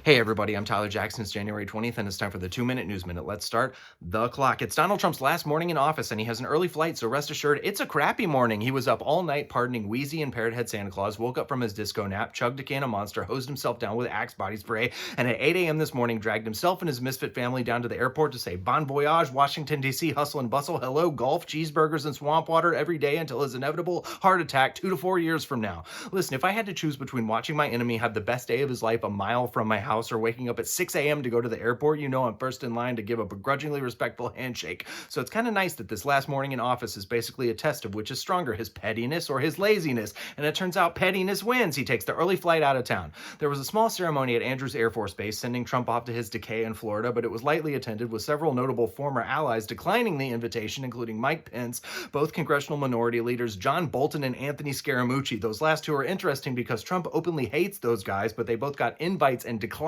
Hey everybody, I'm Tyler Jackson. It's January 20th and it's time for the 2-minute news minute. Let's start the clock. It's Donald Trump's last morning in office and he has an early flight, so rest assured it's a crappy morning. He was up all night pardoning Wheezy and Parrot Head Santa Claus, woke up from his disco nap, chugged a can of Monster, hosed himself down with Axe body spray, and at 8 a.m. this morning dragged himself and his misfit family down to the airport to say bon voyage, Washington, D.C., hustle and bustle, hello, golf, cheeseburgers, and swamp water every day until his inevitable heart attack 2 to 4 years from now. Listen, if I had to choose between watching my enemy have the best day of his life a mile from my house or waking up at 6 a.m. to go to the airport, you know I'm first in line to give a begrudgingly respectful handshake. So it's kind of nice that this last morning in office is basically a test of which is stronger, his pettiness or his laziness. And it turns out pettiness wins. He takes the early flight out of town. There was a small ceremony at Andrews Air Force Base sending Trump off to his decay in Florida, but it was lightly attended with several notable former allies declining the invitation, including Mike Pence, both congressional minority leaders, John Bolton and Anthony Scaramucci. Those last two are interesting because Trump openly hates those guys, but they both got invites and declined.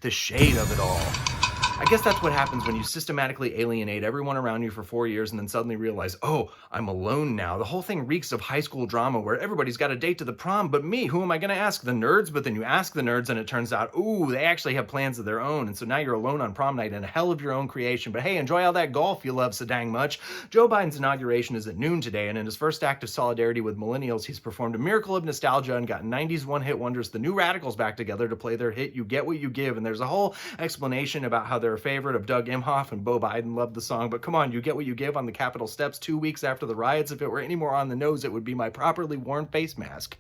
The shade of it all. I guess that's what happens when you systematically alienate everyone around you for 4 years and then suddenly realize, oh, I'm alone now. The whole thing reeks of high school drama where everybody's got a date to the prom, but me, who am I going to ask? The nerds? But then you ask the nerds and it turns out, ooh, they actually have plans of their own. And so now you're alone on prom night in a hell of your own creation. But hey, enjoy all that golf you love so dang much. Joe Biden's inauguration is at noon today, and in his first act of solidarity with millennials, he's performed a miracle of nostalgia and got 90s one-hit wonders, the New Radicals, back together to play their hit, You Get What You Give. And there's a whole explanation about how they're a favorite of Doug Emhoff and Beau Biden loved the song, but come on, You Get What You Give on the Capitol steps 2 weeks after the riots. If it were any more on the nose, it would be my properly worn face mask.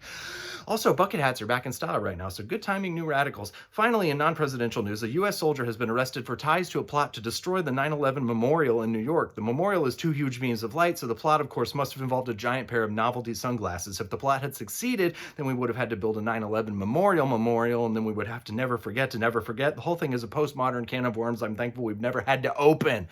Also, bucket hats are back in style right now, so good timing, New Radicals. Finally, in non-presidential news, a U.S. soldier has been arrested for ties to a plot to destroy the 9/11 memorial in New York. The memorial is 2 huge beams of light, so the plot, of course, must have involved a giant pair of novelty sunglasses. If the plot had succeeded, then we would have had to build a 9/11 memorial, and then we would have to never forget. The whole thing is a postmodern can of worms I'm thankful we've never had to open.